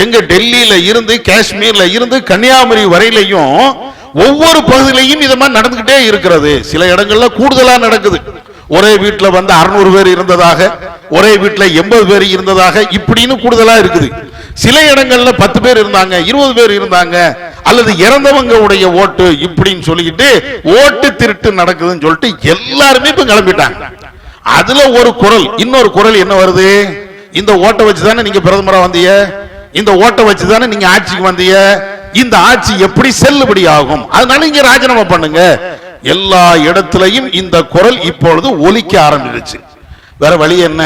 எங்க டெல்லியில இருந்து காஷ்மீர்ல இருந்து கன்னியாகுமரி வரையிலையும் ஒவ்வொரு பகுதியிலையும் இது மாதிரி நடந்துகிட்டே இருக்கிறது. சில இடங்கள்ல கூடுதலா நடக்குது. ஒரே வீட்டுல 600 பேர் இருந்ததாக, ஒரே வீட்டுல 80 பேர் இருந்ததாக, இப்படின்னு கூடுதலா இருக்குது. சில இடங்கள்ல 10 பேர் இருந்தாங்க, 20 பேர் இருந்தாங்க, அல்லது இறந்தவங்க உடைய ஓட்டு இப்படின்னு சொல்லிக்கிட்டு ஓட்டு திருட்டு நடக்குதுன்னு சொல்லிட்டு எல்லாருமே இப்ப கிளம்பிட்டாங்க. அதுல ஒரு குரல், இன்னொரு குரல் என்ன வருது? இந்த ஓட்டை வச்சுதானே நீங்க பிரதமரா வந்தீங்க, இந்த ஓட்டை வச்சுதானே நீங்க ஆட்சிக்கு வந்தீங்க, இந்த ஆட்சி எப்படி செல்லுபடி ஆகும், அதனால இங்க ராஜினாமா பண்ணுங்க. எல்லா இடத்திலையும் இந்த குரல் இப்பொழுது ஒலிக்க ஆரம்பிச்சு. வேற வழி என்ன?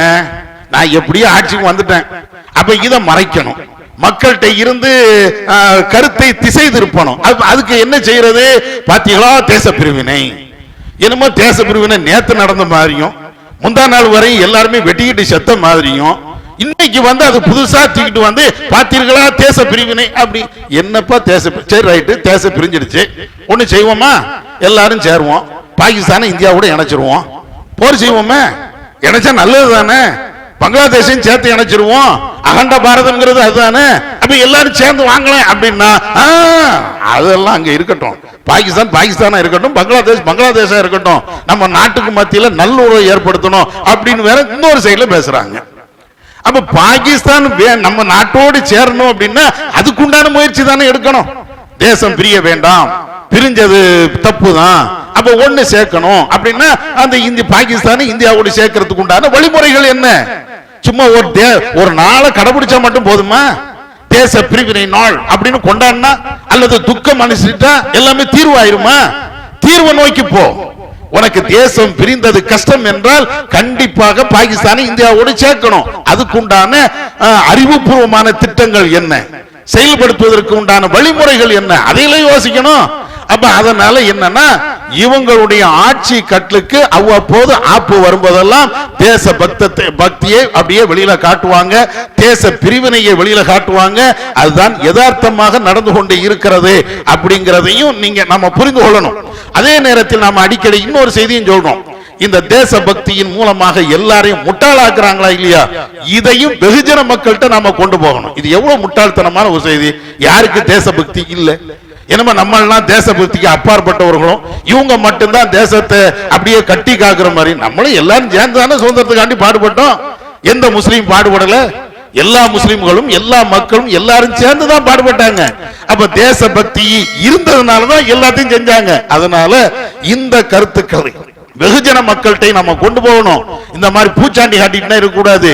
நான் எப்படியோ ஆட்சிக்கு வந்துட்டேன், அப்ப இதை மறைக்கணும், மக்கள்கிட்ட இருந்து கருத்தை திசை திருப்பணும். அதுக்கு என்ன செய்யறது? பாத்தீங்களா, தேச பிரிவினை. என்னமோ தேச பிரிவினை நேத்து நடந்த மாதிரியும், முந்தா நாள் வரை எல்லாருமே வெட்டிக்கிட்டு செத்த மாதிரியும், இன்னைக்கு அது புதுசா தூக்கிட்டு பாத்தீர்களா தேச பிரிவினை அப்படி. என்னப்பா தேச, சரி ரைட்டு, தேச பிரிஞ்சிடுச்சு, ஒண்ணு செய்வோமா? எல்லாரும் சேருவோம், பாகிஸ்தானை இந்தியாவோட இணைச்சிருவோம், போர் செய்வோமே, இணைச்சா நல்லது தானே, பங்களாதேஷையும் சேர்த்து இணைச்சிருவோம், அகண்ட பாரதம்ங்கிறது அதுதானே, அப்ப எல்லாரும் சேர்ந்து வாங்கலாம் அப்படின்னா அதெல்லாம் அங்க இருக்கட்டும், பாகிஸ்தான் பாகிஸ்தானா இருக்கட்டும், பங்களாதேஷ் பங்களாதேஷா இருக்கட்டும், நம்ம நாட்டுக்கு மத்தியில நல்லுறவை ஏற்படுத்தணும் அப்படின்னு வேற இன்னொரு சைடுல பேசுறாங்க. அப்ப பாகிஸ்தான் நம்ம நாட்டோடு சேரணும் அப்படின்னா அதுக்குண்டான முயற்சி தானே எடுக்கணும். தேசம் பிரிய வேண்டாம், பிரிஞ்சது தப்பு தான், அப்ப ஒண்ணு சேர்க்கணும் அப்படின்னா அந்த பாகிஸ்தான் இந்தியாவோடு சேர்க்கறதுக்கு உண்டான வழிமுறைகள் என்ன? சும்மா ஒரு நாளை கடைபிடிச்சா மட்டும் போதுமா? தேச பிரிவினை நாள் அப்படின்னு கொண்டாடினா அல்லது துக்கம் அனுசரிச்சா எல்லாமே தீர்வாயிருமா? தீர்வை நோக்கி போ. உனக்கு தேசம் பிரிந்தது கஷ்டம் என்றால் கண்டிப்பாக பாகிஸ்தானை இந்தியாவோடு சேர்க்கணும். அதுக்குண்டான அறிவுபூர்வமான திட்டங்கள் என்ன, செயல்படுத்துவதற்கு உண்டான வழிமுறைகள் என்ன, அதையெல்லாம் யோசிக்கணும். அப்ப அதனால என்னன்னா இவங்களுடைய ஆட்சி கட்டலுக்கு அவ்வப்போது ஆப்பு வரும்போதெல்லாம் தேச பக்தியை அப்படியே வெளியில காட்டுவாங்க, தேச பிரிவினையை வெளியில காட்டுவாங்க. அதுதான் யதார்த்தமாக நடந்து கொண்டு இருக்கிறது அப்படிங்கிறதையும் நீங்க நம்ம புரிந்து கொள்ளணும். அதே நேரத்தில் நாம அடிக்கடி இன்னொரு செய்தியும் சொல்றோம், இந்த தேச பக்தியின் மூலமாக எல்லாரையும் முட்டாளாக்குறாங்களா இல்லையா, இதையும் வெகுஜன மக்கள்கிட்ட நாம கொண்டு போகணும். இது எவ்வளவு முட்டாள்தனமான ஒரு செய்தி. யாருக்கு தேச பக்தி இல்லை? என்னமா நம்மளாம் தேசபக்திக்கு அப்பாற்பட்டவர்களும் இவங்க மட்டும்தான் தேசத்தை அப்படியே கட்டி காக்குற மாதிரி, நம்மளும் எல்லாரும் சேர்ந்துதானே சுதந்திரத்துக்காண்டி பாடுபட்டோம். எந்த முஸ்லீம் பாடுபடல? எல்லா முஸ்லிம்களும் எல்லா மக்களும் எல்லாரும் சேர்ந்துதான் பாடுபட்டாங்க. அப்ப தேசபக்தி இருந்ததுனாலதான் எல்லாத்தையும் செஞ்சாங்க. அதனால இந்த கருத்துக்களை வெகுஜன மக்கள்கிட்ட நம்ம கொண்டு போகணும். இந்த மாதிரி பூச்சாண்டி காட்டிட்டு இருக்க கூடாது.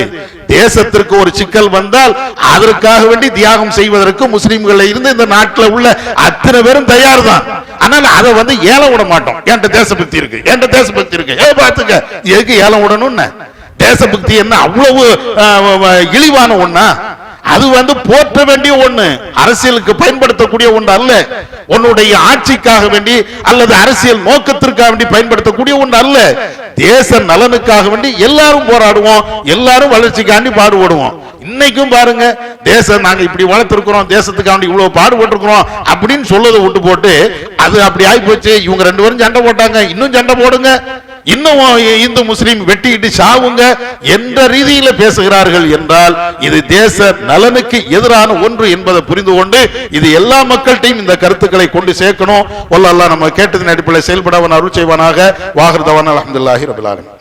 தேசத்திற்கு ஒரு சிக்கல் வந்தால் அதற்காக வேண்டி தியாகம் செய்வதற்கு முஸ்லிம்கள் இருந்து இந்த நாட்டில் உள்ள அத்தனை பேரும் தயார் தான். ஆனால் அதை ஏல விட மாட்டோம். என்கிட்ட தேசபக்தி இருக்கு, என்கிட்ட தேசபக்தி இருக்கு, பாத்துக்க, எதுக்கு ஏலம் விடணும்னு? தேசபக்தி என்ன அவ்வளவு இழிவான ஒண்ணா? அது போற்ற வேண்டிய ஒண்ணு, அரசியலுக்கு பயன்படுத்தக்கூடிய ஒன்று அல்ல. உன்னுடைய ஆட்சிக்காக வேண்டி அல்லது அரசியல் நோக்கத்திற்காக வேண்டி பயன்படுத்தக்கூடிய ஒன்று அல்ல. தேச நலனுக்காக வேண்டி எல்லாரும் போராடுவோம், எல்லாரும் வளர்ச்சிக்காண்டி பாடுபடுவோம். இன்னைக்கும் பாருங்க, தேசம் நாங்க இப்படி வளர்த்திருக்கிறோம், தேசத்துக்காண்டி இவ்வளவு பாடுபட்டிருக்கிறோம் அப்படின்னு சொல்லதை விட்டு போட்டு அது அப்படி ஆகி போச்சு. இவங்க ரெண்டு பேரும் சண்டை போட்டாங்க, இன்னும் சண்டை போடுங்க, இன்னும் இந்து முஸ்லீம் வெட்டிட்டு சாவுங்க என்ற ரீதியில பேசுகிறார்கள் என்றால் இது தேச நலனுக்கு எதிரான ஒன்று என்பதை புரிந்து கொண்டு இது எல்லா மக்கள்கிட்டையும் இந்த கருத்துக்களை கொண்டு சேர்க்கணும். வல்லல்லாஹ் நம்ம கேட்டதின் அடிப்படையில் செயல்படவன் அருள் செய்வானாக. வாஹிர் தவானா அல்ஹம்துலில்லாஹி ரப்பில் ஆலமீன்.